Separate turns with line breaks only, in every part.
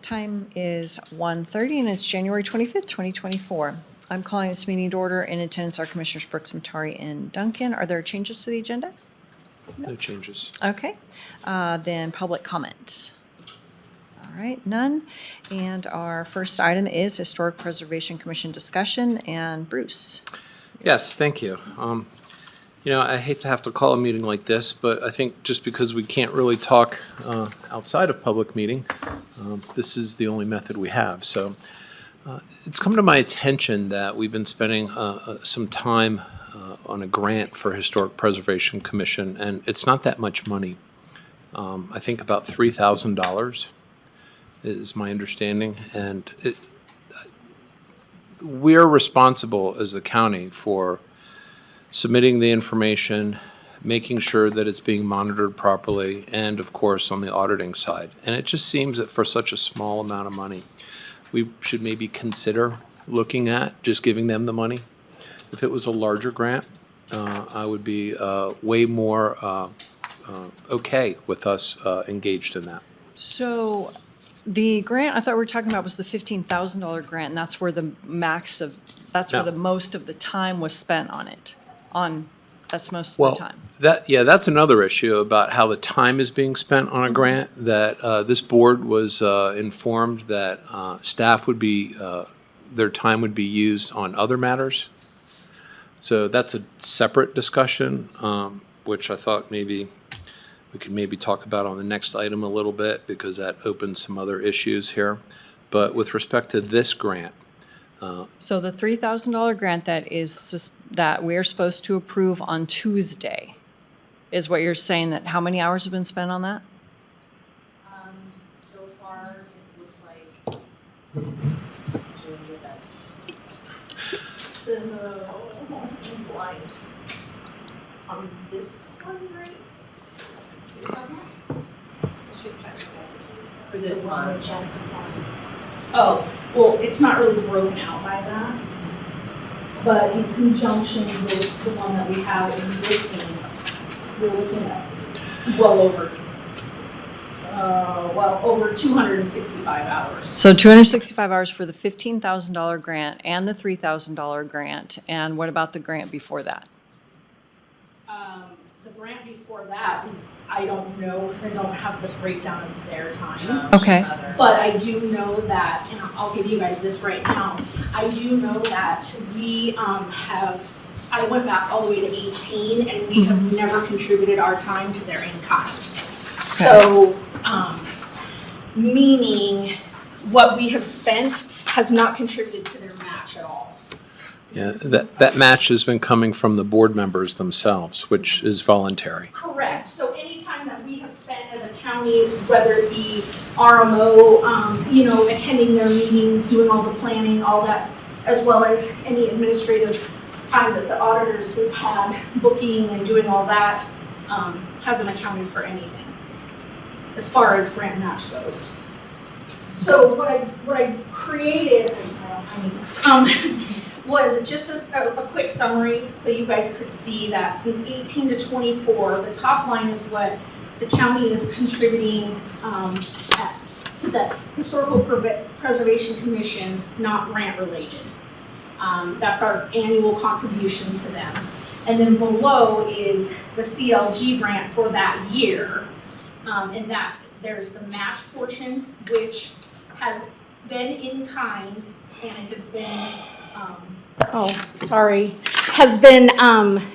Time is 1:30 and it's January 25th, 2024. I'm calling this meeting to order. In attendance are Commissioners Brooks, Matari, and Duncan. Are there changes to the agenda?
No changes.
Okay. Then public comment. All right, none. And our first item is Historic Preservation Commission discussion, and Bruce.
Yes, thank you. I hate to have to call a meeting like this, but I think just because we can't really talk outside of public meeting, this is the only method we have. So it's come to my attention that we've been spending some time on a grant for Historic Preservation Commission, and it's not that much money. I think about $3,000 is my understanding, and we're responsible as the county for submitting the information, making sure that it's being monitored properly, and of course on the auditing side. And it just seems that for such a small amount of money, we should maybe consider looking at just giving them the money. If it was a larger grant, I would be way more okay with us engaged in that.
So the grant I thought we were talking about was the $15,000 grant, and that's where the max of, that's where
No.
the most of the time was spent on it. That's most of
Well,
the time.
that's another issue about how the time is being spent on a grant, that this board was informed that staff would be, their time would be used on other matters. So that's a separate discussion, which I thought maybe we could maybe talk about on the next item a little bit, because that opens some other issues here. But with respect to this grant,
So the $3,000 grant that we're supposed to approve on Tuesday is what you're saying, that how many hours have been spent on that?
So far, it looks like. I'm blind. On this one, right? For this one, just one. Oh, well, it's not really broken out by that. But in conjunction with the one that we have existing, we're looking at over 265 hours.
So 265 hours for the $15,000 grant and the $3,000 grant. And what about the grant before that?
The grant before that, I don't know, because I don't have the breakdown of their time.
Okay.
But I do know that, and I'll give you guys this right now, I do know that we I went back all the way to 18, and we have never contributed our time to their in-kind. So, meaning what we have spent has not contributed to their match at all.
yeah, that match has been coming from the board members themselves, which is voluntary.
Correct. So any time that we have spent as a county, whether it be RMO, attending their meetings, doing all the planning, all that, as well as any administrative time that the auditors has had, booking and doing all that, hasn't accounted for anything as far as grant match goes. So what I created, was just a quick summary so you guys could see that since 18 to 24, the top line is what the county is contributing to the Historical Preservation Commission, not grant related. That's our annual contribution to them. And then below is the CLG grant for that year. And that there's the match portion, which has been in kind, and it has been has been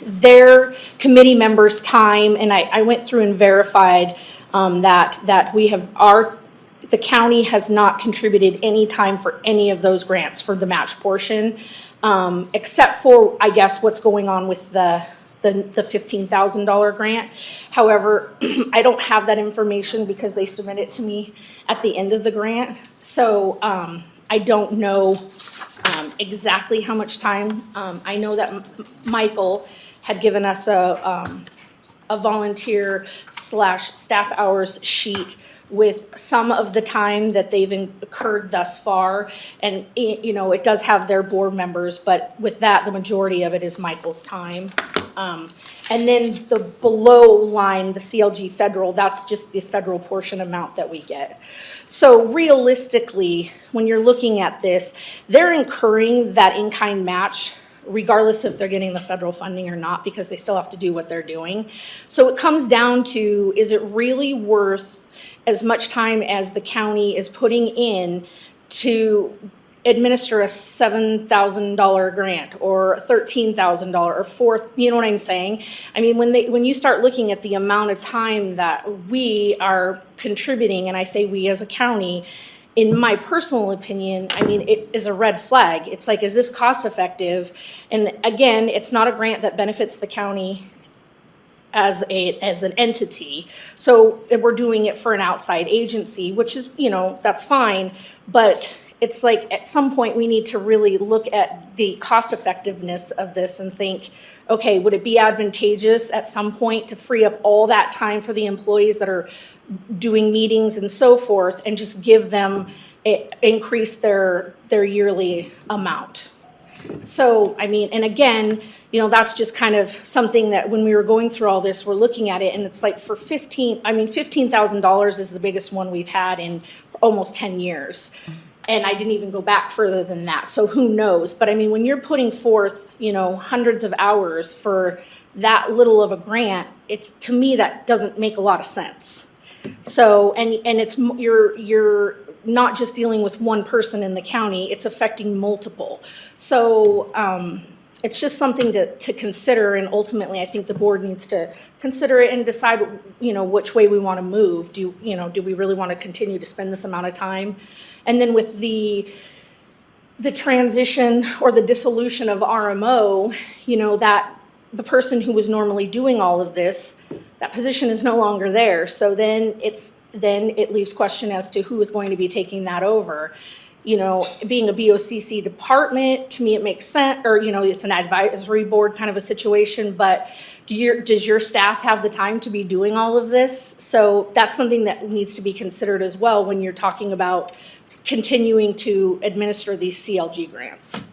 their committee members' time, and I went through and verified that we have the county has not contributed any time for any of those grants for the match portion, except for, I guess, what's going on with the $15,000 grant. However, I don't have that information because they submit it to me at the end of the grant, so I don't know exactly how much time. I know that Michael had given us a volunteer / staff hours sheet with some of the time that they've incurred thus far. And, it does have their board members, but with that, the majority of it is Michael's time. And then the below line, the CLG federal, that's just the federal portion amount that we get. So realistically, when you're looking at this, they're incurring that in-kind match regardless if they're getting the federal funding or not, because they still have to do what they're doing. So it comes down to, is it really worth as much time as the county is putting in to administer a $7,000 grant or $13,000 or you know what I'm saying? I mean, when you start looking at the amount of time that we are contributing, and I say we as a county, in my personal opinion, I mean, it is a red flag. It's like, is this cost effective? And again, it's not a grant that benefits the county as an entity. So we're doing it for an outside agency, which is, that's fine. But it's like, at some point, we need to really look at the cost effectiveness of this and think, okay, would it be advantageous at some point to free up all that time for the employees that are doing meetings and so forth, and just give them, increase their yearly amount? So, I mean, and again, that's just kind of something that when we were going through all this, we're looking at it, and it's like for $15,000 is the biggest one we've had in almost 10 years. And I didn't even go back further than that. So who knows? But I mean, when you're putting forth, hundreds of hours for that little of a grant, to me, that doesn't make a lot of sense. So, and it's, you're not just dealing with one person in the county, it's affecting multiple. So, it's just something to consider, and ultimately, I think the board needs to consider it and decide, which way we want to move. Do we really want to continue to spend this amount of time? And then with the transition or the dissolution of RMO, that the person who was normally doing all of this, that position is no longer there. So then it leaves question as to who is going to be taking that over. Being a BOCC department, to me, it makes sense, or, it's an advisory board kind of a situation, but does your staff have the time to be doing all of this? So that's something that needs to be considered as well when you're talking about continuing to administer these CLG grants.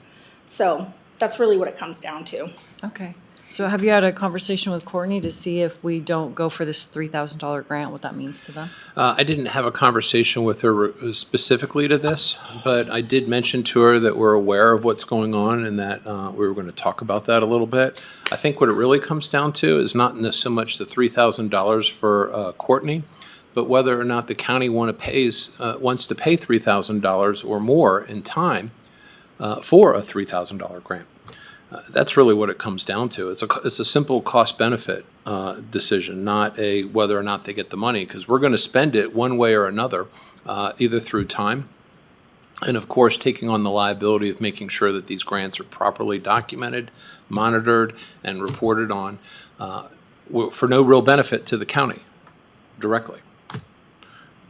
So that's really what it comes down to.
Okay. So have you had a conversation with Courtney to see if we don't go for this $3,000 grant, what that means to them?
I didn't have a conversation with her specifically to this, but I did mention to her that we're aware of what's going on and that we were going to talk about that a little bit. I think what it really comes down to is not so much the $3,000 for Courtney, but whether or not the county wants to pay $3,000 or more in time for a $3,000 grant. That's really what it comes down to. It's a simple cost-benefit decision, not a whether or not they get the money, because we're going to spend it one way or another, either through time, and of course taking on the liability of making sure that these grants are properly documented, monitored, and reported on for no real benefit to the county directly.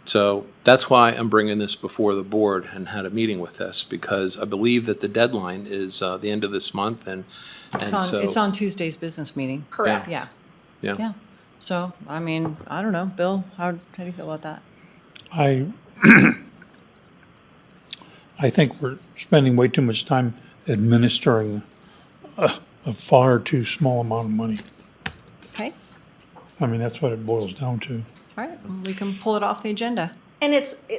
So that's why I'm bringing this before the board and had a meeting with this, because I believe that the deadline is the end of this month, and so
It's on Tuesday's business meeting.
Correct.
Yeah.
yeah.
So, I mean, I don't know. Bill, how do you feel about that?
I think we're spending way too much time administering a far too small amount of money.
Okay.
I mean, that's what it boils down to.
All right. We can pull it off the agenda.
And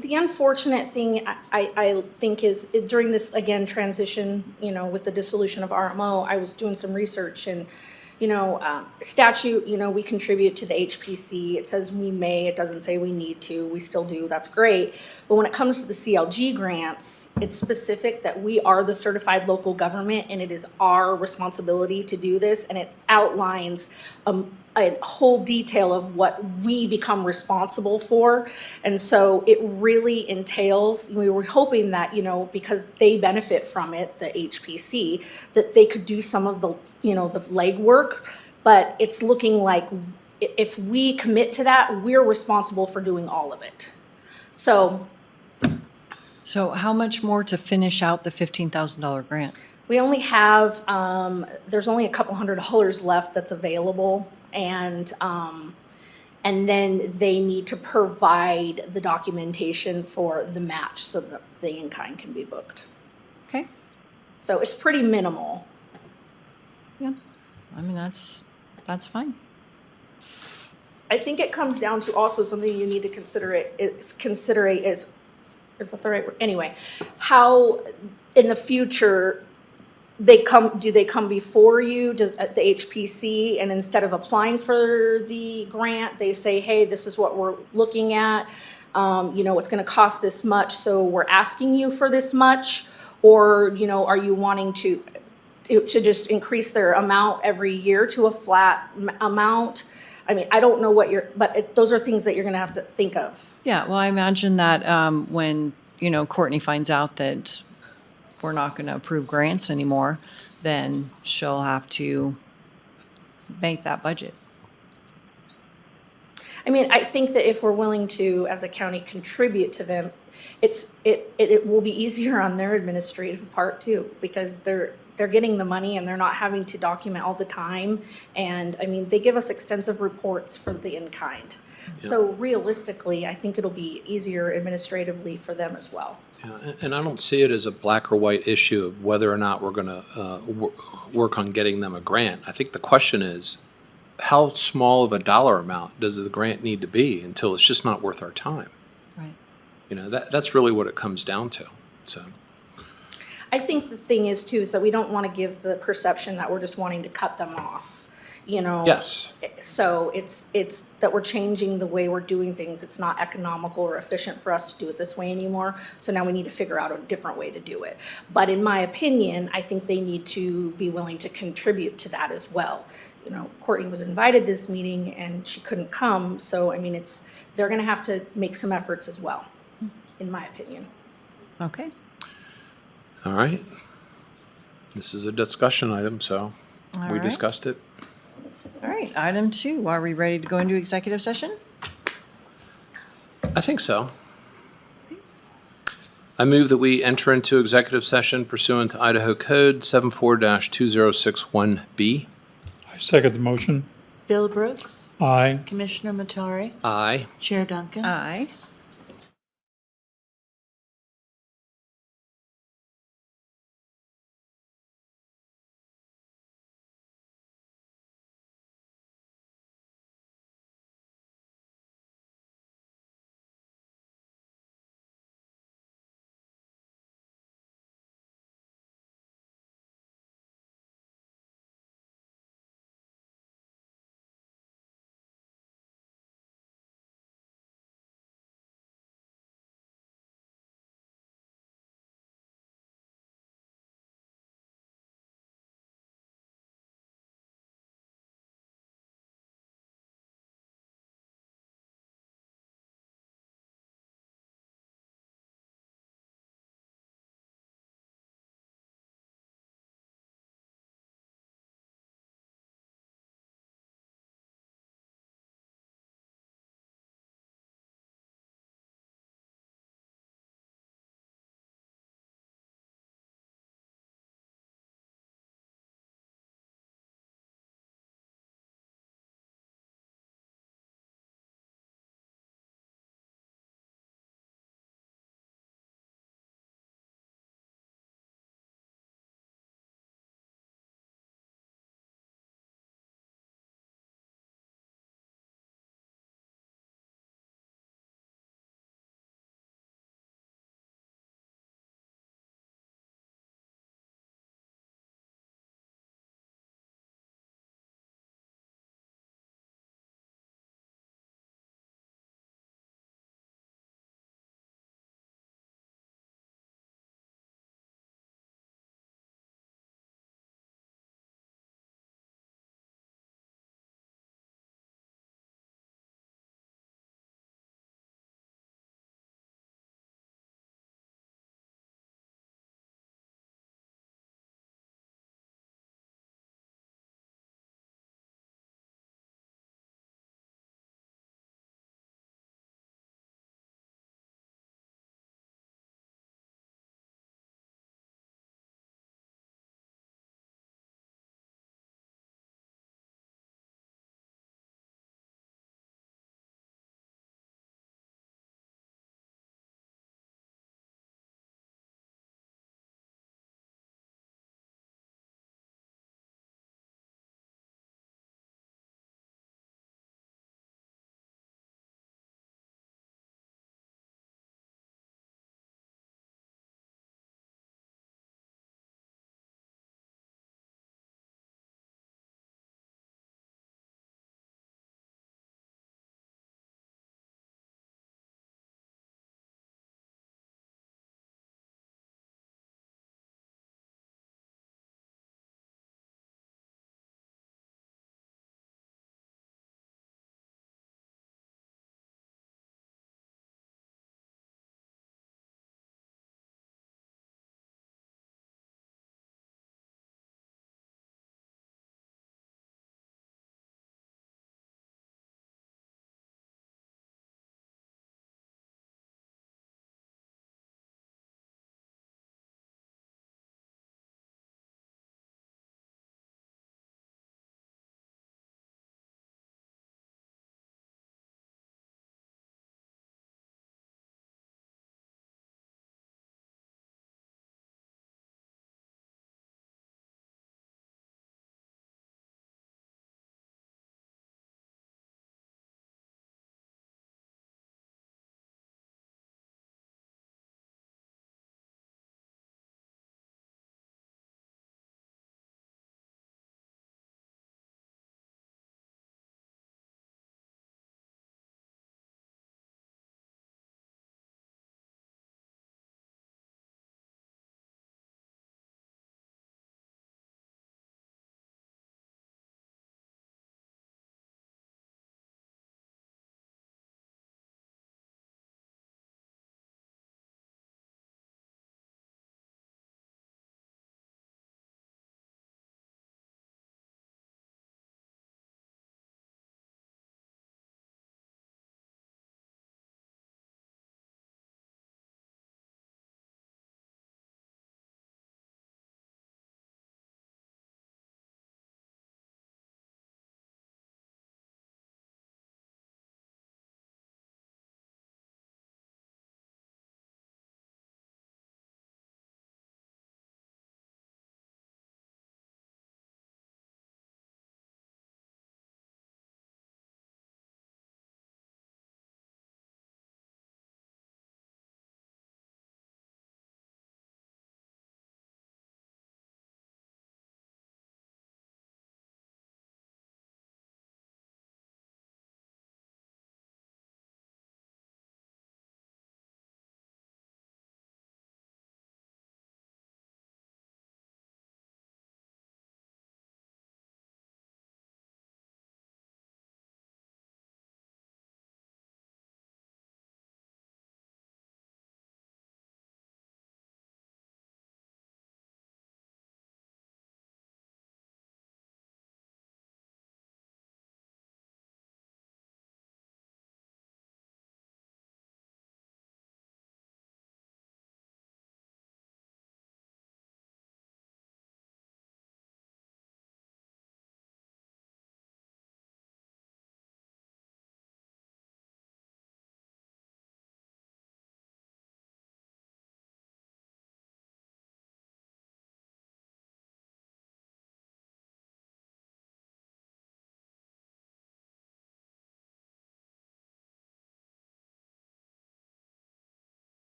the unfortunate thing I think is during this, again, transition, with the dissolution of RMO, I was doing some research, and, statute, we contribute to the HPC. It says we may, it doesn't say we need to, we still do, that's great. But when it comes to the CLG grants, it's specific that we are the certified local government, and it is our responsibility to do this, and it outlines a whole detail of what we become responsible for. And so it really entails, we were hoping that, because they benefit from it, the HPC, that they could do some of the, the legwork, but it's looking like if we commit to that, we're responsible for doing all of it. So
how much more to finish out the $15,000 grant?
we only have, there's only a couple $100 left that's available. And And then they need to provide the documentation for the match so that the in-kind can be booked.
Okay,
So it's pretty minimal.
yeah, I mean, that's fine.
I think it comes down to also something you need to consider is that the right word? Anyway, how in the future do they come before you at the HPC, and instead of applying for the grant, they say, hey, this is what we're looking at. It's going to cost this much, so we're asking you for this much, or are you wanting to just increase their amount every year to a flat amount? I mean, I don't know but those are things that you're going to have to think of.
Yeah, well, I imagine that when, Courtney finds out that we're not going to approve grants anymore, then she'll have to make that budget.
I mean, I think that if we're willing to, as a county, contribute to them, it will be easier on their administrative part too, because they're getting the money and they're not having to document all the time. And I mean, they give us extensive reports for the in-kind. So realistically, I think it'll be easier administratively for them as well.
Yeah, and I don't see it as a black or white issue of whether or not we're going to work on getting them a grant. I think the question is, how small of a dollar amount does the grant need to be until it's just not worth our time?
Right.
That's really what it comes down to. So,
I think the thing is too, is that we don't want to give the perception that we're just wanting to cut them off.
yes.
So it's that we're changing the way we're doing things. It's not economical or efficient for us to do it this way anymore. So now we need to figure out a different way to do it. But in my opinion, I think they need to be willing to contribute to that as well. Courtney was invited to this meeting and she couldn't come. So, I mean, they're going to have to make some efforts as well, in my opinion.
Okay.
All right. This is a discussion item, so
All
we
right.
discussed it.
All right, item 2, are we ready to go into executive session?
I think so. I move that we enter into executive session pursuant to Idaho Code 74-2061B.
I second the motion.
Bill Brooks,
Aye.
Commissioner Matari,
Aye.
Chair Duncan.
Aye.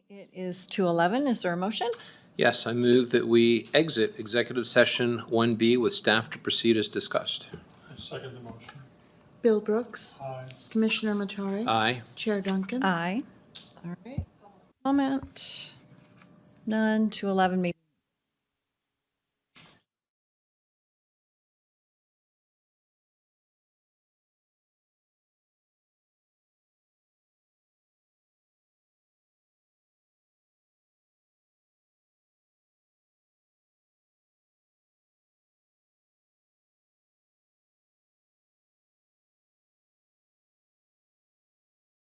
It is 2:11. Is there a motion?
Yes, I move that we exit executive session 1B with staff to proceed as discussed.
I second the motion.
Bill Brooks.
Aye.
Commissioner Matari.
Aye.
Chair Duncan.
Aye. All right. Comment? None. 2:11 meeting